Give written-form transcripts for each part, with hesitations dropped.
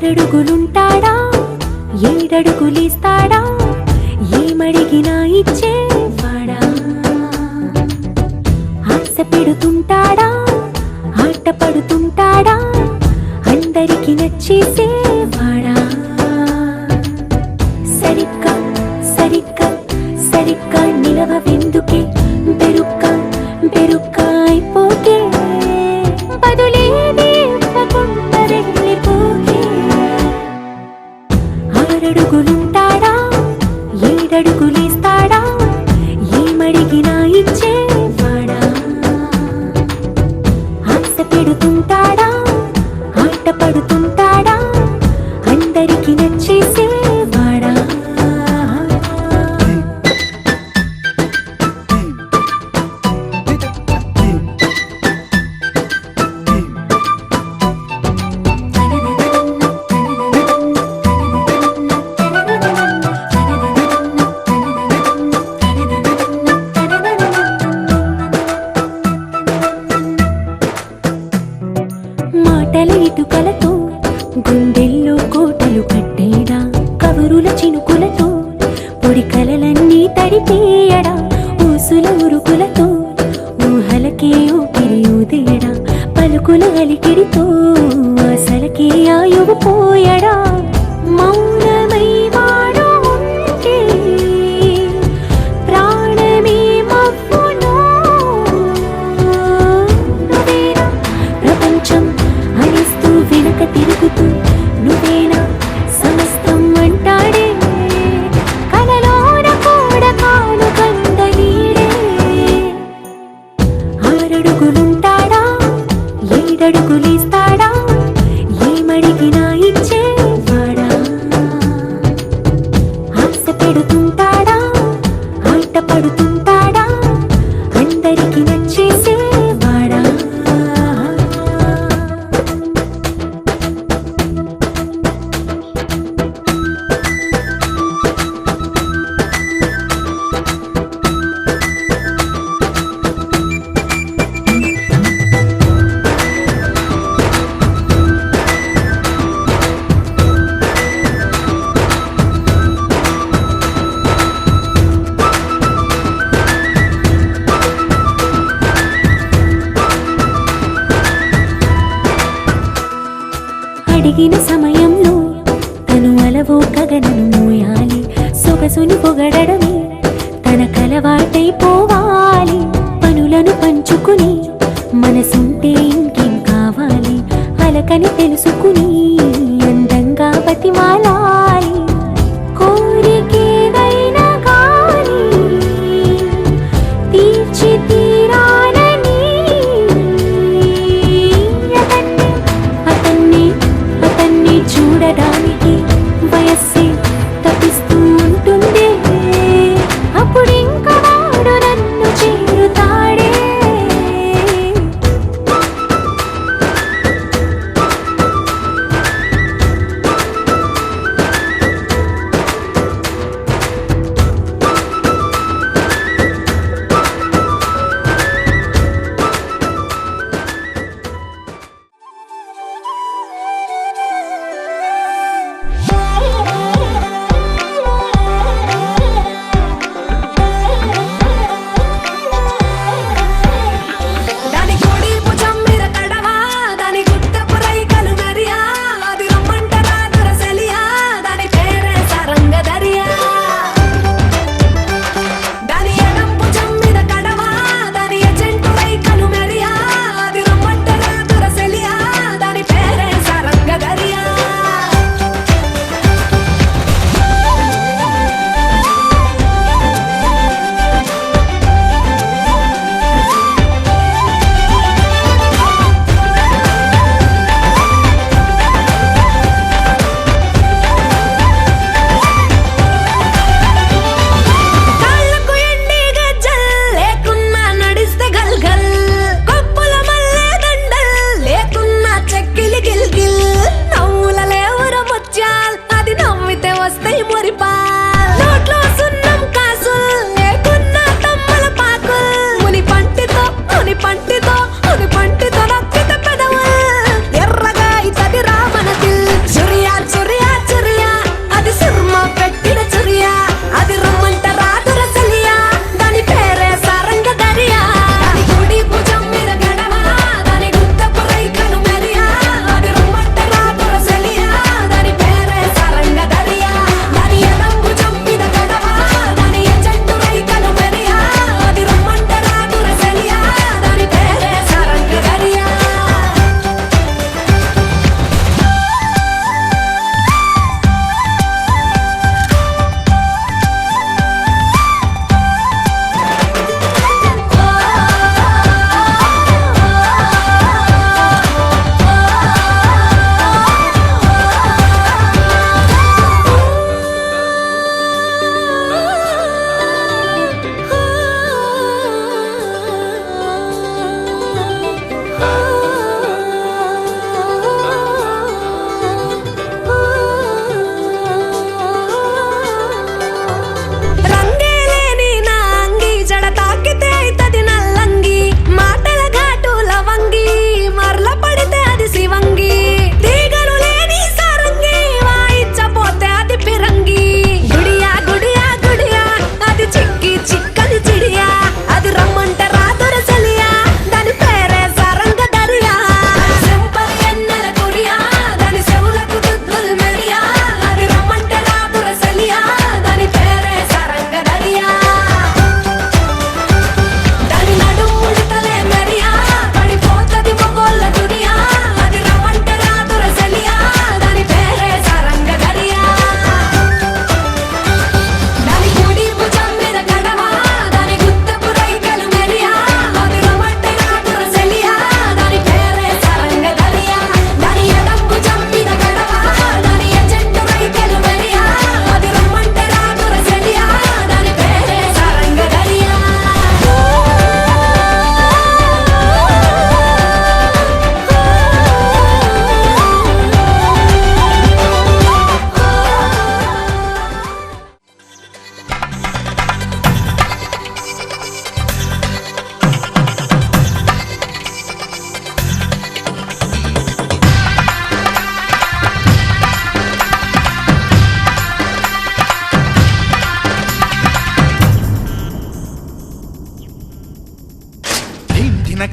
ఆరడుగులుంటాడా ఏడడుగులిస్తాడా ఏమడిగినా ఇచ్చేవాడా ఆశ పెడుతుంటాడా ఆట పడుతుంటాడా అందరికి నచ్చేసేవాడా సరిగ్గా సరిగ్గా సరిగ్గా నిలవెందుకే బెరుక్క బెరుక్క అయిపోతే బదులేది ఇవ్వకుండా వెళ్ళిపోతే ఆరడుగులుంటాడా ఏడడుగులిస్తాడా ఏమడిగినా ఇచ్చేవాడా ఆశ పెడుతుంటాడా ఆట పడుతుంటాడా అందరికి నచ్చేసేవాడా మాటల ఇటుకలతో గుండెల్లో కోటలు కట్టేడా కబురుల చినుకులతో పొడి కలలన్నీ తడిపేయడా ఊసుల ఉరుకులతో ఊహలకే ఊపిరి ఊదేయడా పలుకుల అలికిడితో అసలకే ఆయువు పోయడా మౌనమై వాడు ఉంటే ప్రాణమే మవ్వునో నువ్వేనా ప్రపంచం అనిస్తూ వెనుక తిరుగుతూ నువ్వేనా సమస్తం అంటాడే కలలోన కూడా కాను కందలీడే ఆరడుగులుంటాడా ఏడడుగులిస్తాడా ఏమడిగినా ఇచ్చేవాడా ఆశ పెడుతుంటాడా ఆట పడుతుంటాడా అందరికి నచ్చేసేవాడా అడిగిన సమయంలో తను అలవో గగనను మోయాలి సొగసుని పొగడమే తన కలవాటైపోవాలి పనులను పంచుకుని మనసుంటే ఇంకేం కావాలి అలకని తెలుసుకుని అందంగా బతిమాలాలి కోరికేదైనా గాని తీర్చి తీరాలని అతన్ని చూడడానికి వయస్సే తప్పిస్తూ ఉంటుంది అప్పుడు ఇంకా వాడు నన్ను చేరుతాడే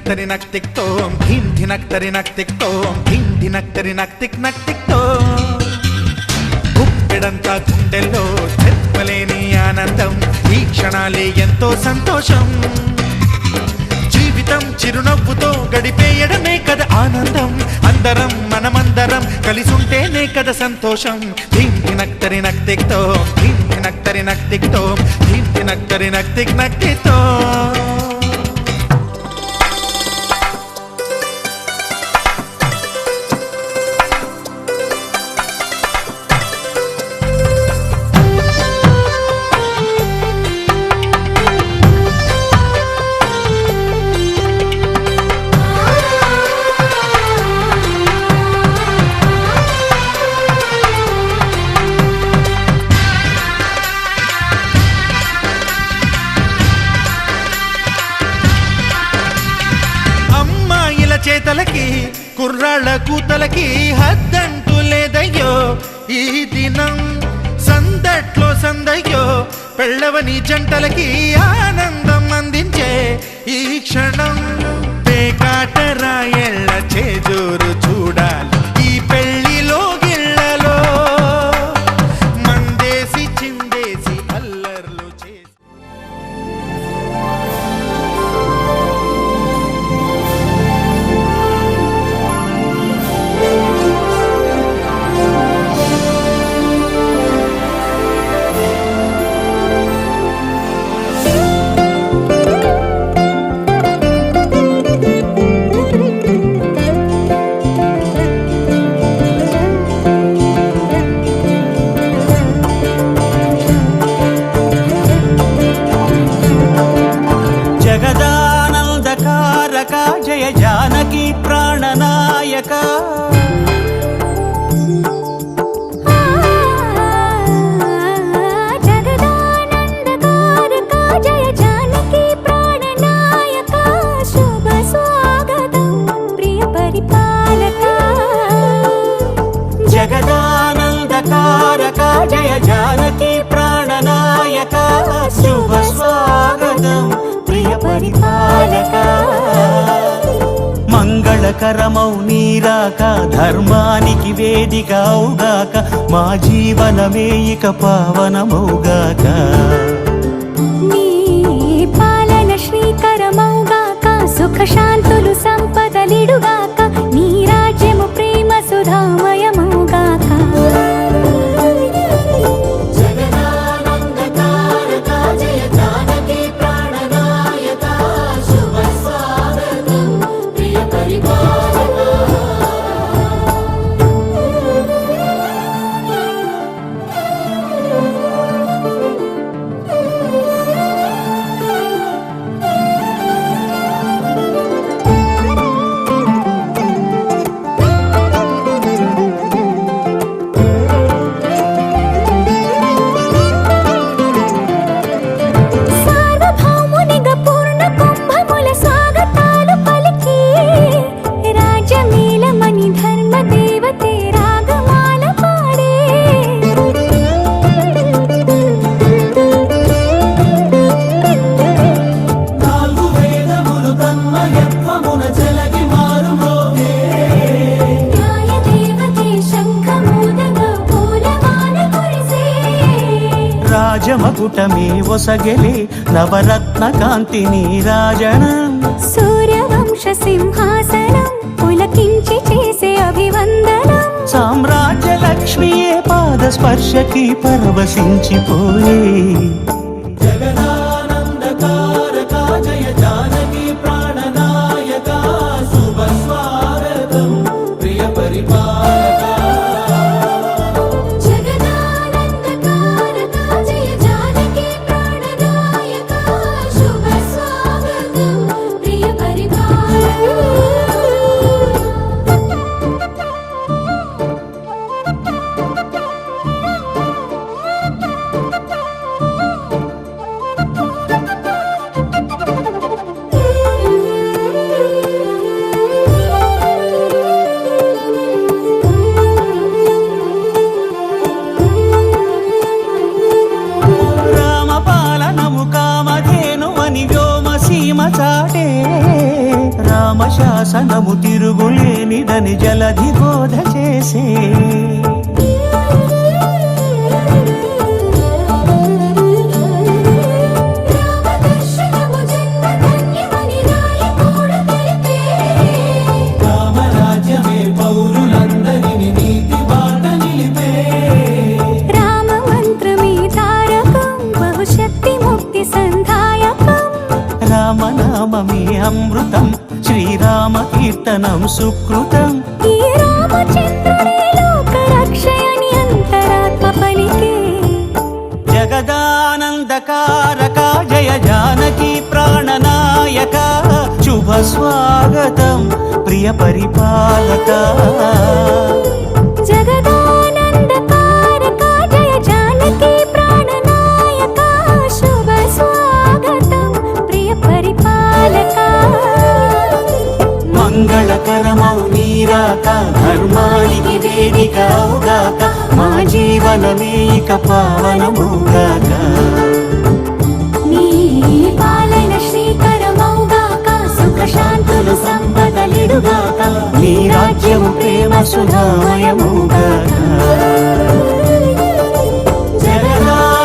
ధినక్ తిక్ తోం ధీం ధినక్ తిక్ తోం ధీం ధినక్ తిక్ తోం గుప్పెడంతా గుండెల్లో చెప్పలేని ఆనందం ఈ క్షణాలే ఎంతో సంతోషం జీవితం చిరునవ్వుతో గడిపేయడమే కదా ఆనందం అందరం మనమందరం కలిసుంటేనే కదా సంతోషం ధీం ధినక్ తిక్ తోం ధీం ధినక్ తిక్ తోం ధీం ధినక్ తిక్ తోం చేతలకి కుర్రాళ్ళ కూతలకి హద్దంటూ లేదయ్యో ఈ దినం సందట్లో సందయ్యో పెళ్ళవని జంటలకి ఆనందం అందించే ఈ క్షణం పేకాటరాయళ్ళ చేజోరు చూడాలి ఈ పెళ్లిలో గిళ్ళలో మందేసి చిందేసి అల్లర్లు చేసి జయ జానకి ప్రాణనాయక జగదానందకారక జయ జానకి ప్రాణనాయక శుభ స్వాగతం ప్రియ పరిపాలక జగదానందకారక జయ జానకి ప్రాణనాయక శుభ స్వాగతం ప్రియ పరిపాలక మంగళకరమౌ నీరాక ధర్మానికి వేదిక అవుగాక మా జీవనమే ఇక పావనమౌగాక నీ పాలన శ్రీకరమౌగాక సుఖ శాంతులు సంపదలిడుగాక నీ రాజ్యము ప్రేమ సుధామయమౌగాక రాజమకుటమే ఒసగెలే నవరత్న కాంతి నీరాజనం సూర్యవంశ సింహాసనం పులకించి చేసే అభివందనం సామ్రాజ్య లక్ష్మియే పాద స్పర్శకి పరవశించిపోయే జగదానందకారక జయ జానకి ప్రాణనాయక శుభ స్వాగతం ప్రియ పరిపాలక జ్ఞానము తిరుగులేనిదని జలధి బోధ చేసే రామరాజ్యమే పౌరులందరినీ నీతి బాట నిలిపే రామ మంత్రమే తారకం బహుశక్తి ముక్తి సంధాయకం రామనామమే అమృతం శ్రీరామ కీర్తనం సుకృతం ఈ రామచంద్రుడే లోక రక్షయని అంతరాత్మ పలికే జగదానందకారక జయ జానకి ప్రాణనాయక శుభ స్వాగతం ప్రియ పరిపాలక జగదానందకారక జయ జానకి ప్రాణనాయక శుభ స్వాగతం ప్రియ పరిపాలక మంగళకరమౌ నీరాక ధర్మానికి వేదిక అవుగాక మా జీవనమే ఇక పావనమౌగాక నీ పాలన శ్రీకరమౌగాక సుఖ శాంతులు సంపదలిడుగాక నీ రాజ్యము ప్రేమ సుధామయమౌగాక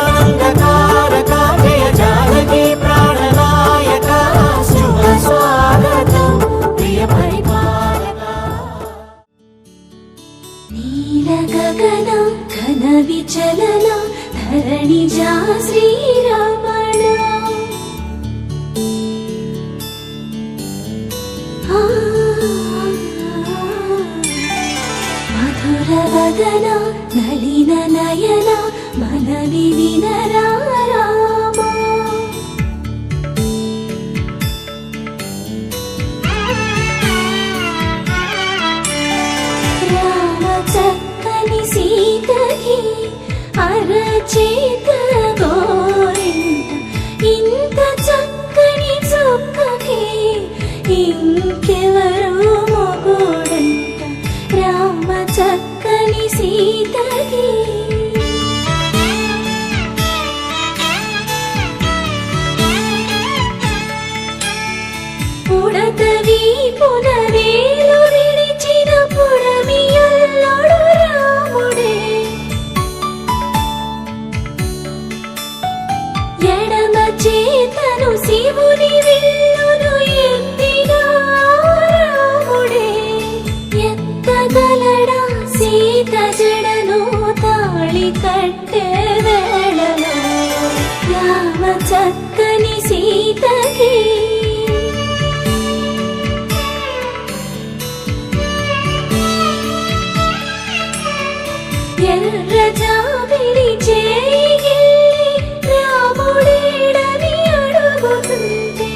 జగదానందకారక జయ జానకి ప్రాణనాయక శుభ స్వాగతం ప్రియ పరిపాలక నీల గగన ఘన విచలన ధరణిజా శ్రీరమణ మధుర వదన నలిన నయన మనవి వినరా రామా రామ చక్కని సీతకి అరచేత గోరింట ఇంత చక్కని చుక్కకి ఇంకెవరు మొగుడంట రామ చక్కని సీతకి పుడతవి పునవేలు విడిచిన పుడమియల్లుడు రాముడే ఎడమ చేతను శివుని విల్లును ఎత్తిన రాముడే ఎత్తగలడా సీత జడను తాళి కట్టే వేళలో రామ చక్కని సీతకి ఎర్ర జాబిలి చేయి రాముడేడని అడుగుతుంటే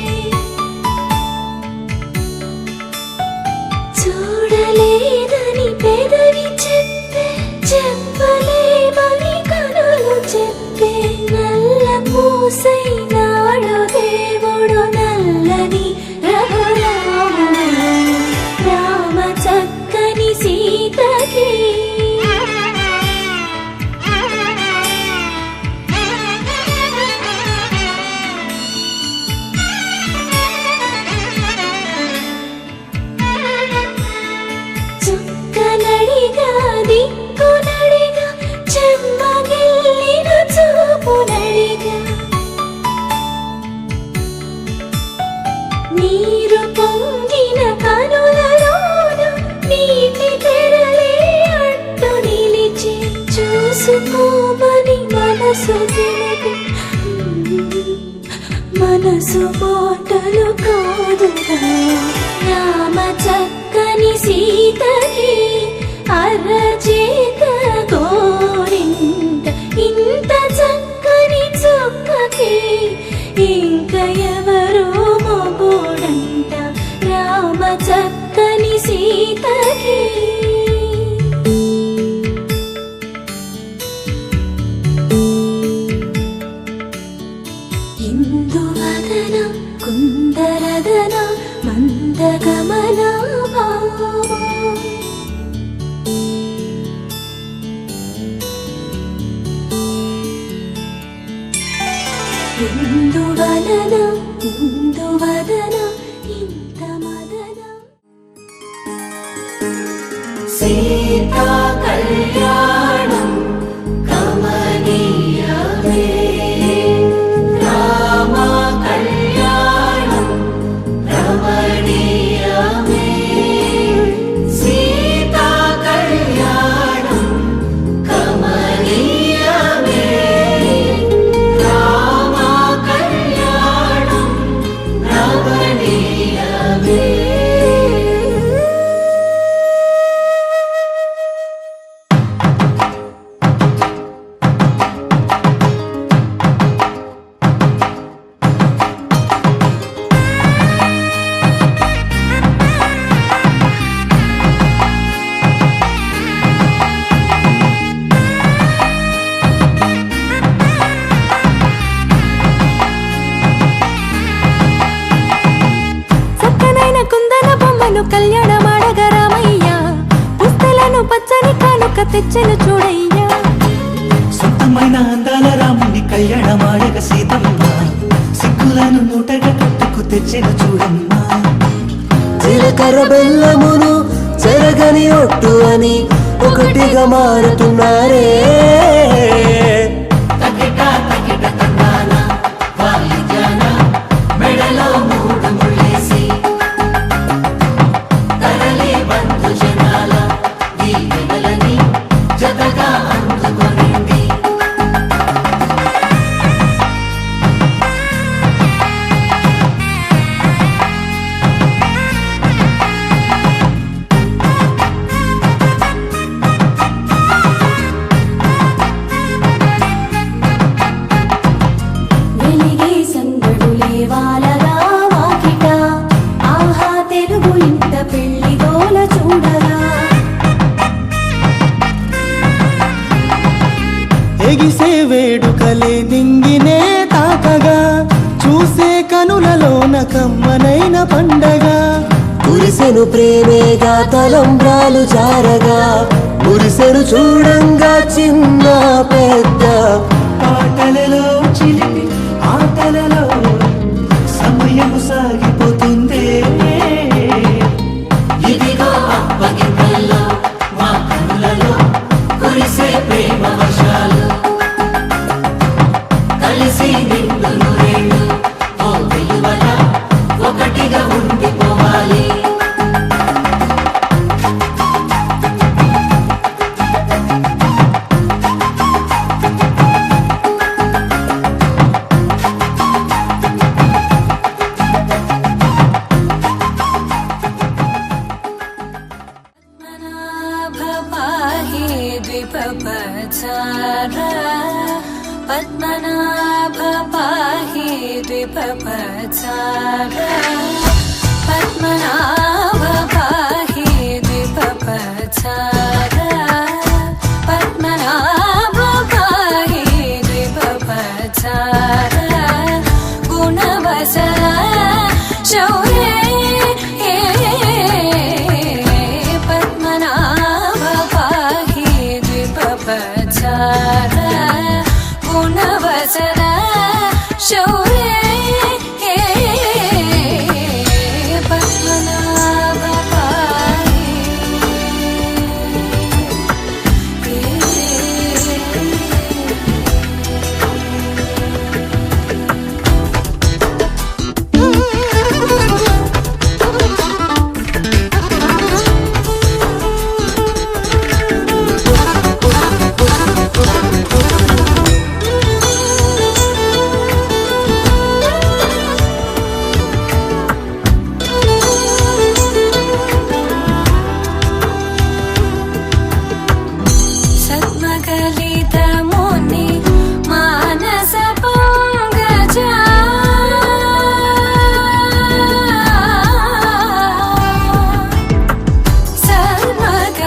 చూడలేదని పెదవి చెప్పే చెప్పలేమని కనులు చెప్పే నల్ల పూసై నాడు దేవుడు నల్లని రఘురాముడు రామ చక్కని సీతకి చుక్కనడిగా దిక్కునడిగా చెమ్మగిల్లిన చూపునడిగా నీరు పొంగిన కనులలోన నీటి తెరలే అడ్డు నిలిచి చూసుకోమని మనసు తెలిపి మనసు మాటలు కాదురా రామ చక్కని సీతకి అరచేత గోరింట ఇంత చక్కని చుక్కకి ఇంక ఎవరు మొగుడంట రామ చక్కని సీతకి ఇందువదన కుందరదన మందగమన భావ సీతా కళ్యాణం కమనీయమే రామ కళ్యాణం రమణీయమే సీతా కళ్యాణం కమనీయమే రామ కళ్యాణం రమణీయమే. చక్కనైన కుందన బొమ్మను కళ్యాణమాడగ రామయ్య పుస్తలను పచ్చని కానుక తెచ్చెను చూడయ్యా. సొంతమైన అందాల రాముని కళ్యాణమాడగ సీతమ్మ సిగ్గులను మూటగా కట్టుకు తెచ్చిన చూడమ్మా. జీలకర్ర బెల్లమును చెరగని ఒట్టు అని ఒకటిగా మారుతున్నారే. తకిట తకిట తందాన వాయిద్యాన మెడలో మూడు ముళ్ళేసి తరలి బంధు జనాల దీవెనలని జతగా అందుకొనింది. వెలిగే సందడులే వాలగా వాకిట ఆహా తెలుగు ఇంట పెళ్లి గోల చూడగా ఎగిసే వేడుకలే నింగినే తాకగా చూసే కనులలోన కమ్మనైన పండగ. కురిసెను ప్రేమేగా తలంబ్రాలు జారగా మురిసెను చూడంగా చిన్న పెద్ద. పాటలలో చిలిపి ఆటలలో సమయము సాగిపోతుందే. ఇదిగో అప్పగింతల్లో మా కనులలో కురిసే ప్రేమ వర్షాలు కలిసి నిండు నూరేళ్ళు ఓ వెలువల ఒకటిగా ఉండిపోవాలి. పద్మనాభ పాహి ద్విపపచార పద్మనాభ పాహి ద్విపపచార పద్మనాభ పాహి ద్విపపచార పద్మనాభ పాహి ద్విపపచార గుణవసర శౌర్యే పద్మనాభ పాహి ద్విపపచార గుణవసర శౌర్యే పద్మనాభ పాహి సద్మగలితముని మానస పంగజ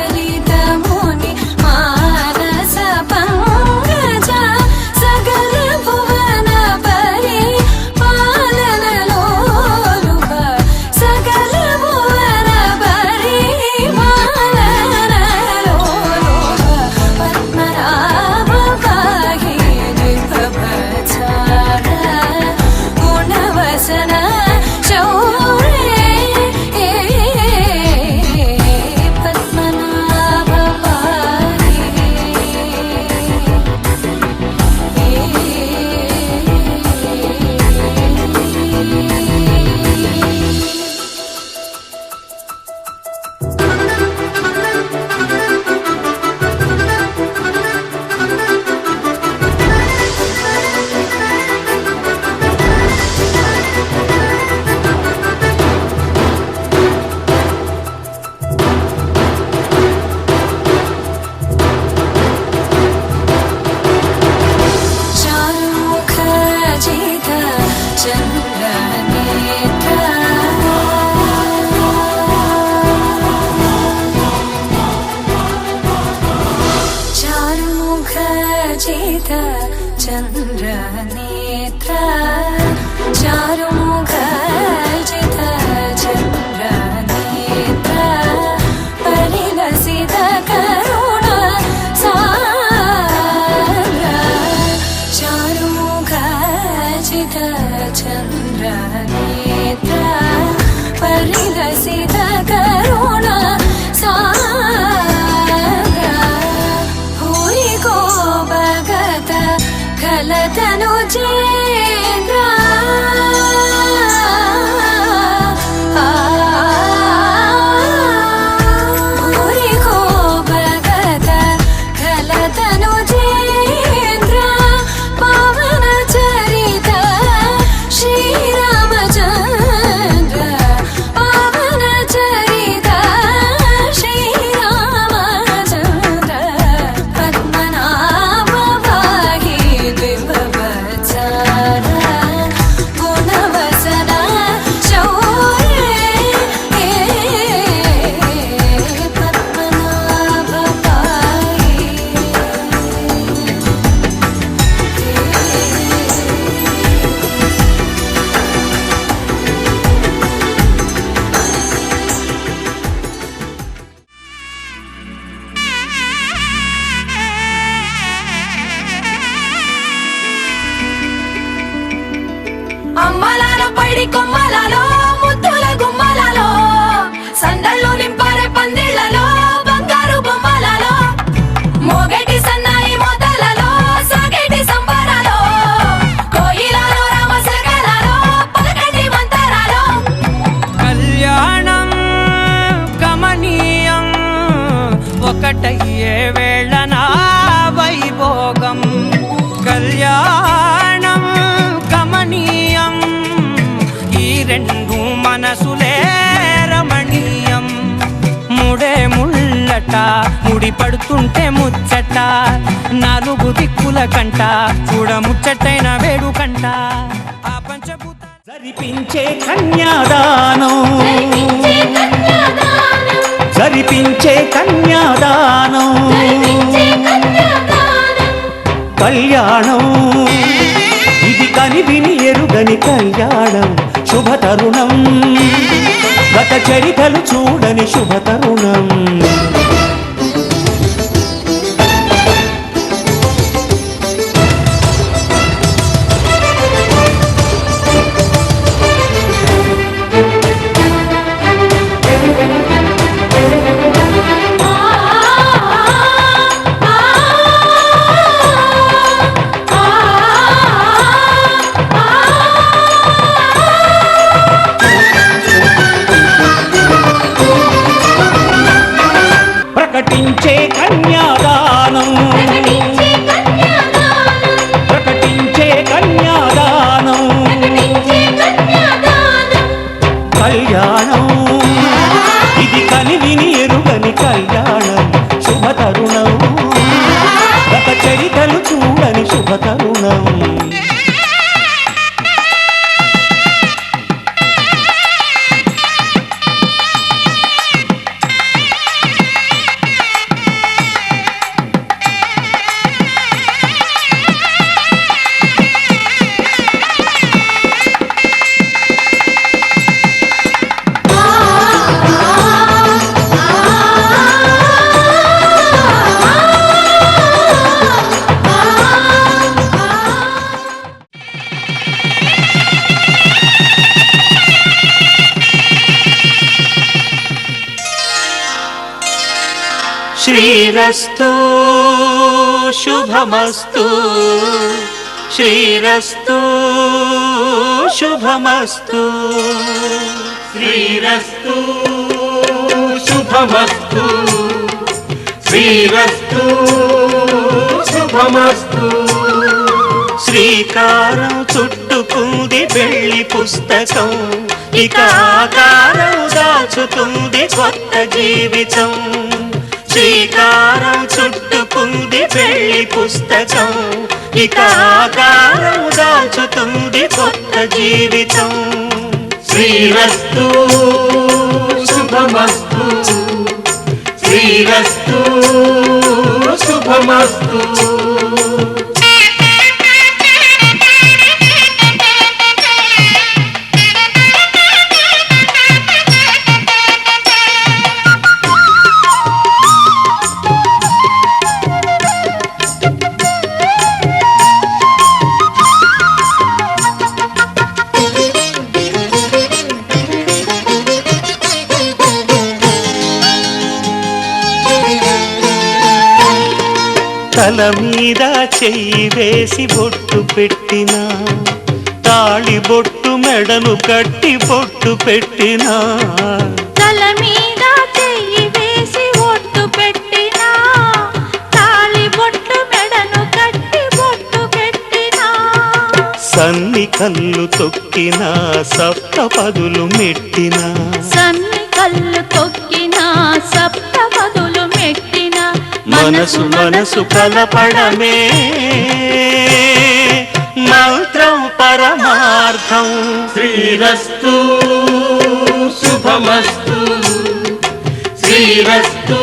సద్మగలితముని మానస పంగజ సగల భువన పరి పాలనలోలుప సగల భువన పరి పాలనలోలుప పద్మనాభ चन्द्रनेत्र चारुमुखजित चन्द्रनेत्र परिलसित करुण सागर चारुमुखजित चन्द्रनेत्र परिलसित करुण सागर भूरि को भगत खलतनु चेन्द्र भूरि को भगत खलतनु चेन्द्र पावन चरित श्रीरामचन्द्र पावन चरित श्रीरामचन्द्र पद्मनाभ पाहि द्विभवत्सर गुणवसन शौर्ये पद्मनाभ पाहि అమ్మలాల పైడి కొమ్మలలో ముద్దుల గుమ్మలలో సందళ్ళు నింపారే పందిళ్లలో బంగారు బొమ్మలలో మోగేటి సన్నాయి మోతలలో సాగేటి సంబరాలో కోయిలలో రామశకలలో పలకటి మంతరాలో కళ్యాణం గమనీయం ఒకటయ్యే వేళ నా వైభోగం కళ్యాణం గమనీయం ఈ రెండు మనసులే రమణీయం ముడే ముళ్ళట ముడి పడుతుంటే ముచ్చట నాలుగు దిక్కుల కంట చూడ ముచ్చటైన వేడుకంట ఆ పంచభూత జరిపించే కన్యాదానం జరిపించే కన్యాదానం కళ్యాణం ఇది కని విని ఎరుగని కళ్యాణం శుభతరుణం గత చరితలు చూడని శుభతరుణం ప్రకటించే కన్యాదానం ప్రకటించే కన్యాదానం కళ్యాణం ఇది కని విని ఎరుగని కళ్యాణం శుభతరుణం గత చరితలు చూడని శుభతరుణం శ్రీరస్తు శుభమస్తు శ్రీరస్తు శుభమస్తు శ్రీరస్తు శుభమస్తు శ్రీరస్తు శుభమస్తు శ్రీకారం చుట్టుకుంది పెళ్లి పుస్తకం ఇక ఆకారం దాచుతుంది కొత్త జీవితం శ్రీకారం చుట్టుకుంది పెళ్లి పుస్తకం ఇక ఆకారం దాచుతుంది కొత్త జీవితం శ్రీరస్తు శుభమస్తు శ్రీరస్తు శుభమస్తు తల మీద చెయ్యి వేసి బొట్టు పెట్టినా తాళి బొట్టు మెడను కట్టి బొట్టు పెట్టినా తల మీద చెయ్యి వేసి ఒట్టు పెట్టినా తాళి బొట్టు మెడను కట్టి బొట్టు పెట్టినా సన్ని కళ్ళు తొక్కినా సప్త పదులు మెట్టినా సన్ని కళ్ళు తొక్కినా సప్త పదులు మెట్టినా మనసు మనసు కలపడమే మంత్రం పరమార్థం శ్రీరస్తు శుభమస్తు శ్రీరస్తు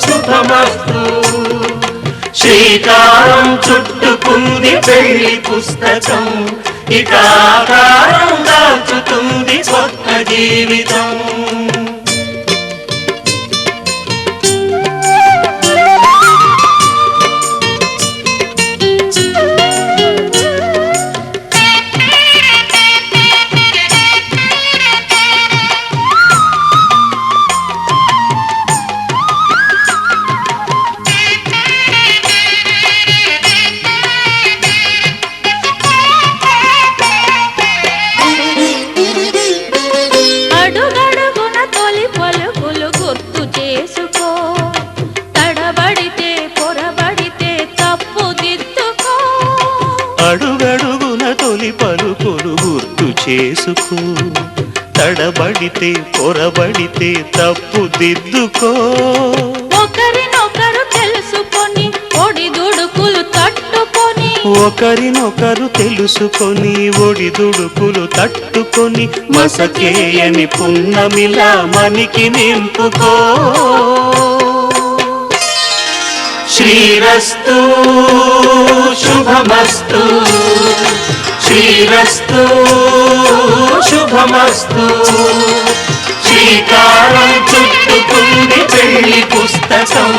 శుభమస్తు శ్రీకారం చుట్టుకుంది పెళ్లి పుస్తకం ఇక ఆకారం దాచుతుంది కొత్త జీవితం అడుగడుగున తొలి పలుకులు గుర్తు చేసుకో తడబడితే పొరబడితే తప్పు దిద్దుకో అడుగడుగున తొలి పలుకులు గుర్తు చేసుకో తడబడితే పొరబడితే తప్పు దిద్దుకో ఒకరినొకరు తెలుసుకొని ఒడిదుడుకులు తట్టుకొని ఒకరినొకరు తెలుసుకొని ఒడిదుడుకులు తట్టుకొని మసకేయని పున్నమిలా మనికి నింపుకో శ్రీరస్తు శుభమస్తు శ్రీరస్తు శుభమస్తు శ్రీకారం చుట్టుకుంది పెళ్లి పుస్తకం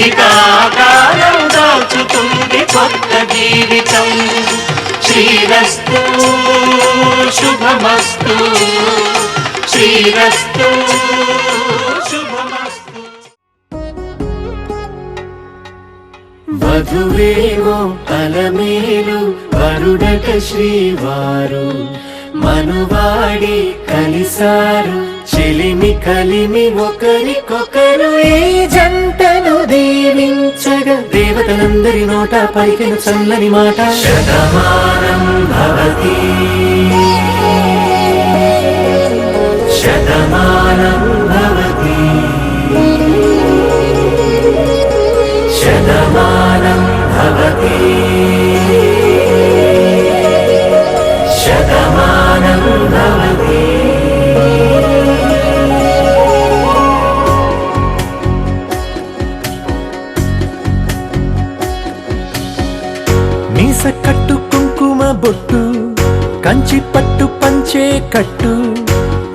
ఇక ఆకారం దాచుతుంది కొత్త జీవితం శ్రీరస్తు శుభమస్తు శ్రీరస్తు శుభమస్తు వధువేవో అలమేలు వరుడట శ్రీవారు మనువాడి కలిసారు చెలిమి కలిమి ఒకరికొకరు ఈ జంటను దీవించగా దేవతలందరి నోట పలికిన చల్లని మాట శతమానం భవతి శతమానం భవతి శతమానం భవతి శతమానం భవతి మీస కట్టు కుంకుమ బొట్టు కంచి పట్టు పంచే కట్టు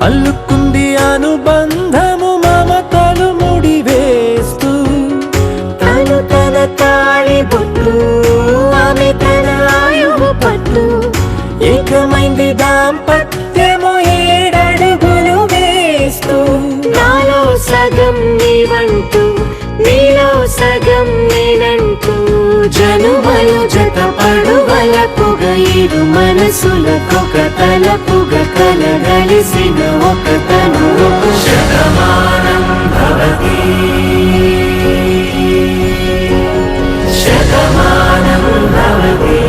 అల్లుకుంది అనుబంధము మమతలు ముడి వేస్తూ తను తన తాళి బొట్టు ఆమె తన ఆయువు పట్టు ఏకమైంది దాంపత్యము ఏడడుగులు వేస్తూ నాలో సగం నీవంటూ నీలో సగం నేనంటూ జనుమలు జత పడువలపుగ ఇరు మనసులకొక తలపుగ కలగలిసిన ఒక తను శతమానం భవతి శతమానం భవతి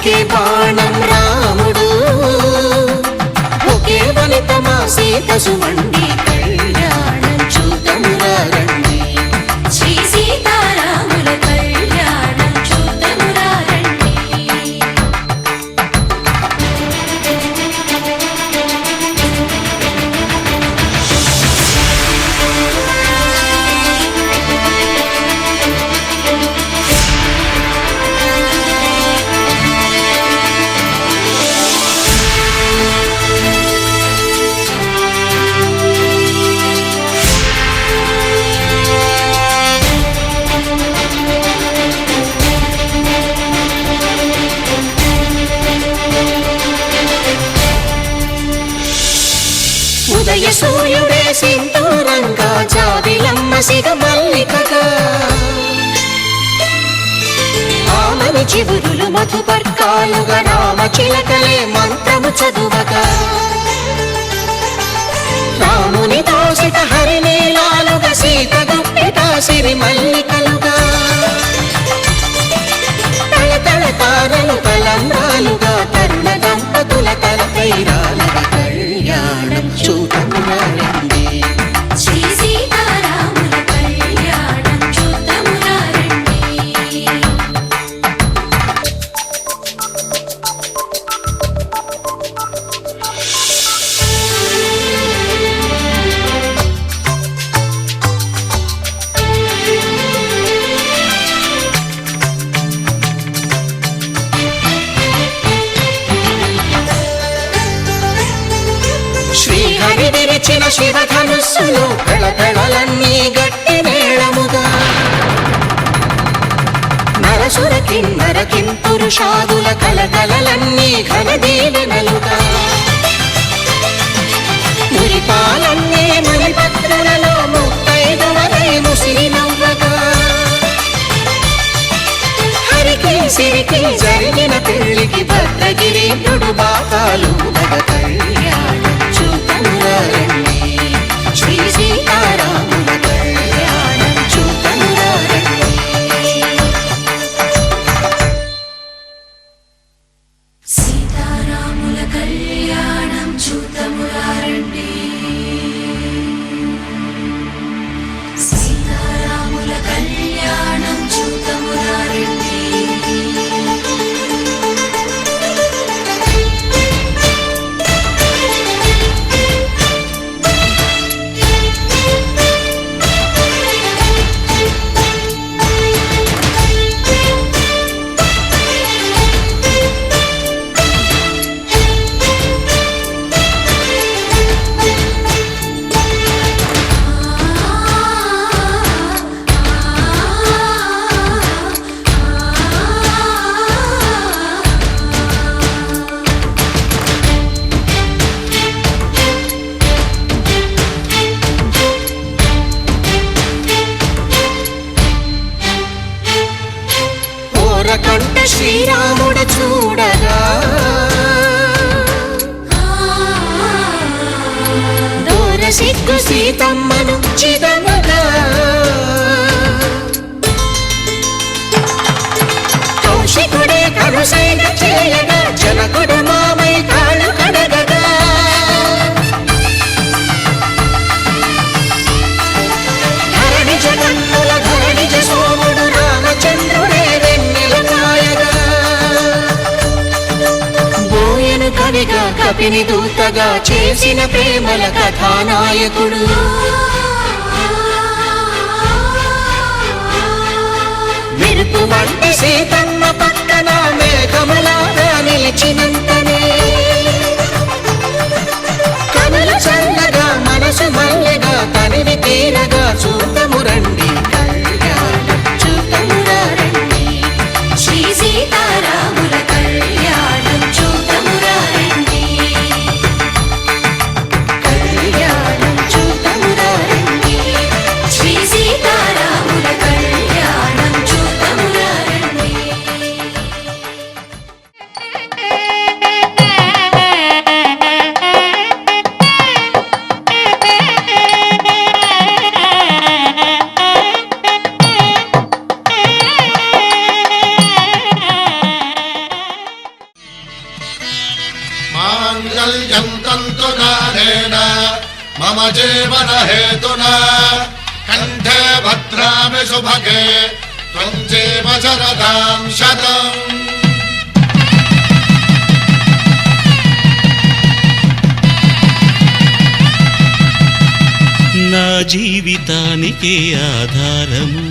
ఒకే బాణం రాముడు, ఒకే వనిత మా సీత సుమండి, కళ్యాణం చూతమురా రండి. శ్రీ సీతారాముల కళ్యాణం చూద్దామురా రండి. ఉదయ సూర్యుడే సింధూరంగా, జాబిలమ్మ సిగ మల్లికగా, ఆమని చివురులు మధుపర్కాలుగా, రామ చిలకలే మంత్రము చదువగా, రాముని దోసిట హరినీలాలుగా, సీత గుప్పిట సిరి మల్లికలుగా, తళతళ తారలు తలంబ్రాలుగా, తరుణ దంపతుల తలపైరాలుగా, కళ్యాణం చూతమురా రండి. శ్రీ సీతారాముల కళ్యాణం చూద్దామురా రండి. శ్రీహరి విరిచిన శివధనుస్సులు పెళపెళలన్నీ గట్టి మేళముగా, నరసుర కిన్నర కింపురుషాదుల కలకలలన్నీ ఘన దీవెనలుగా, మురిపాలన్నీ మణిపత్రులలో ముత్తైదువలై ముసిరి నవ్వగా, హరికి సిరికి జరిగిన పెళ్లికి భద్రగిరీంద్రుడు బాకాలు మగ, కళ్యాణం చూతమురా రండి. శ్రీ సీతారాముల కళ్యాణం చూతమురా రండి. సీతారాముల కళ్యాణం చూద్దామురా రండి. సీతారాముల కళ్యాణం చూద్దామురా రండి. కంట శ్రీరాముడు చూడగా, దూర సిగ్గు సీతమ్మను చిదమగా, కౌశికుడే కరుసైన చేయగా, జనకుడు మామై కాళ్ళు కడగగా, ధరణి జగన్నుల ధరణిజ సోముడు రామచంద్రుడే వెన్నెల కాయగా, బోయను కవిగా కపిని దూతగా చేసిన ప్రేమల కథానాయకుడు, మెరుపు వంటి సీతమ్మ పక్కన మేఘములాగా నిలిచినంతనే, కనుల చల్లగా మనసు మల్లెగా తనివి తీరగా, చూతము రండి. కళ్యాణం చూతమురా రండి. శ్రీ సీతారాముల కళ్యాణం చూద్దామురా రండి. కళ్యాణం చూతమురా मम जीवन हेतुना कंठे भद्रामि शुभगे त्वं जीव शरदां शतम् నా జీవితానికే ఆధారము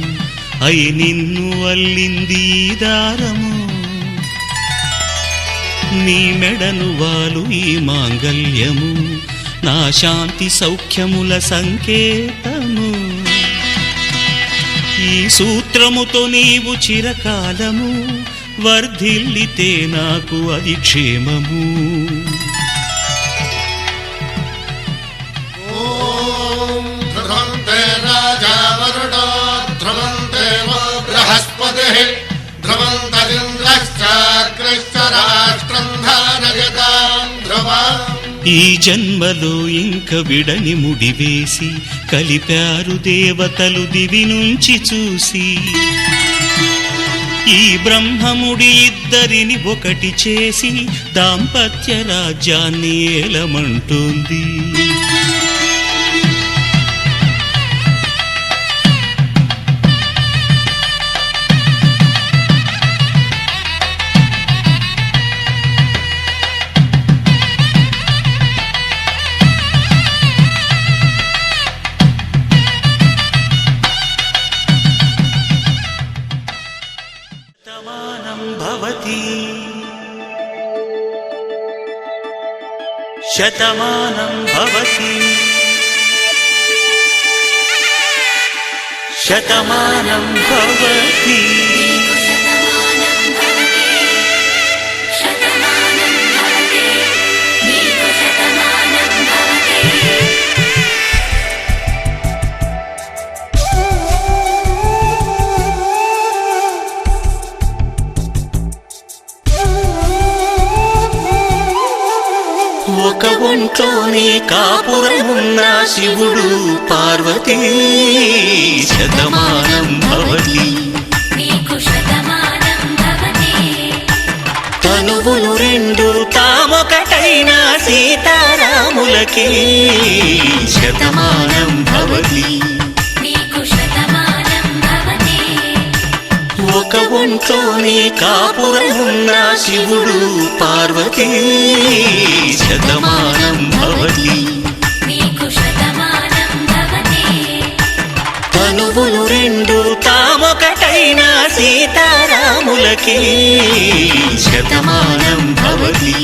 అయి నిన్ను అల్లింది దారము నీ మెడను వాలు ఈ మాంగల్యము నా శాంతి సౌఖ్యముల సంకేతము ఈ సూత్రముతో నీవు చిరకాలము వర్ధిల్లితే నాకు అది క్షేమము ఈ జన్మలో ఇంక విడని ముడివేసి కలిపారు దేవతలు దివి నుంచి చూసి ఈ బ్రహ్మముడి ఇద్దరిని ఒకటి చేసి దాంపత్య రాజ్యాన్ని ఏలమంటోంది శతమానం భవతి శతమానం భవతి ఒక ఒంట్లోనే కాపురమున్న శివుడు పార్వతీ శతమానం భవతి తనువులు రెండు తామొకటైన సీతారాములకి శతమానం భవతి ఒక ఒంట్లోనే కాపురమున్న శివుడు పార్వతీ శతమానం భవతి తనువులు రెండు తామొకటైన సీతారాములకి శతమానం భవతి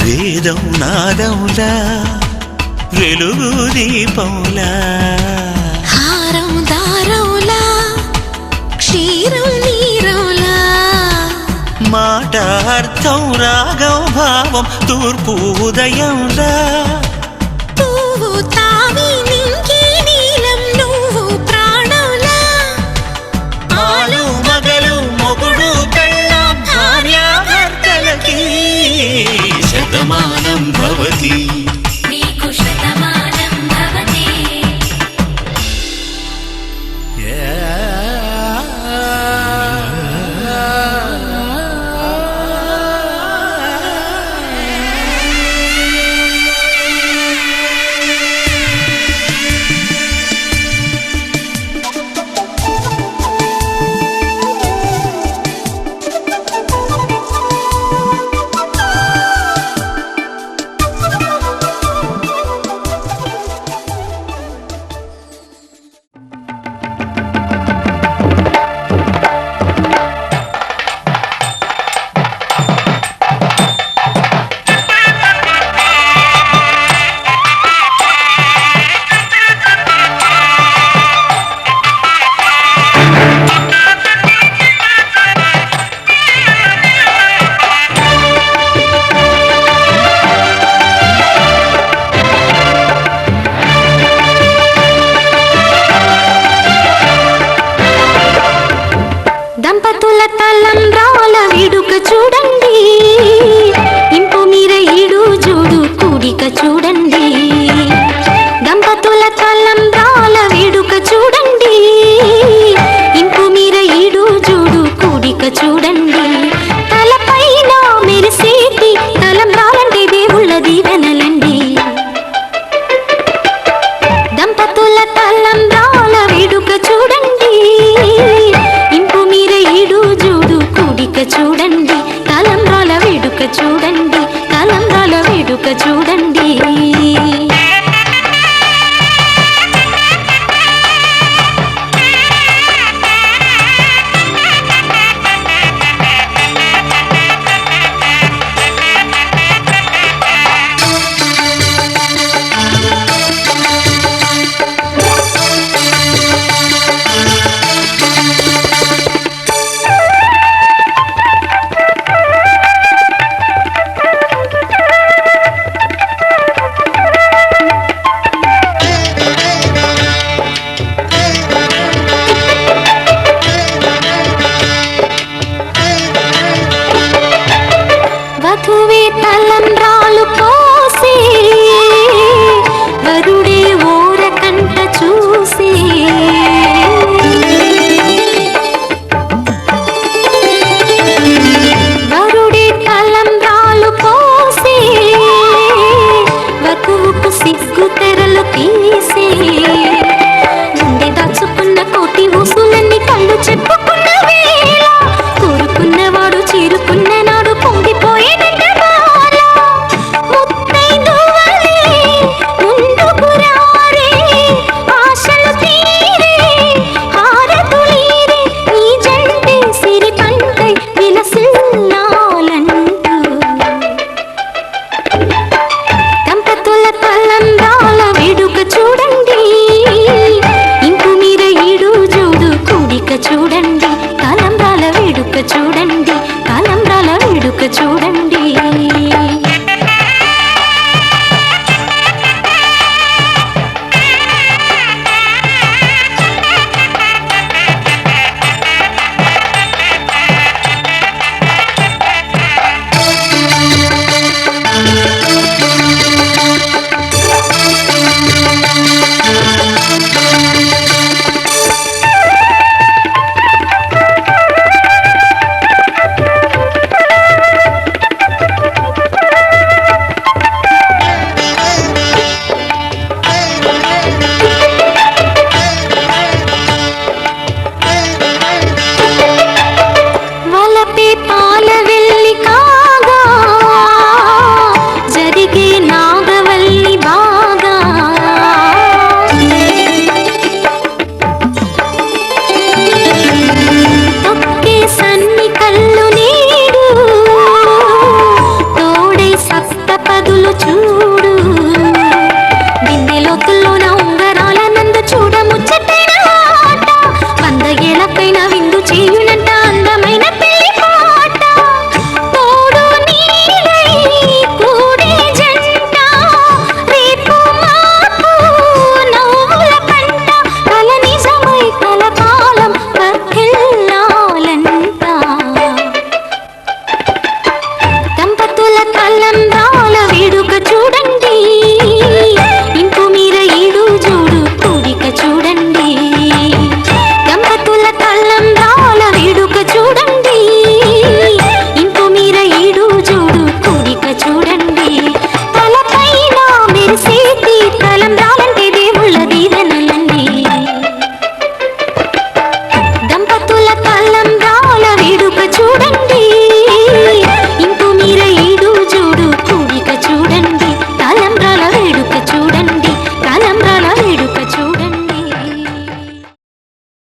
వేదం నాదములా వెలుగు దీపములా హారం దారములా క్షీరం నీరములా మాట అర్థం రాగం భావం తూర్పు ఉదయంలా పువ్వు తావి నింగి నీలం నువ్వు ప్రాణంలా ఆలు మగలు మొగుడు పెళ్ళాం భార్యాభర్తలకి శతమానం భవతి తలంబ్రాల వేడుక చూడండి, తలంబ్రాల వేడుక చూడండి. వధువే తలంబ్రాలు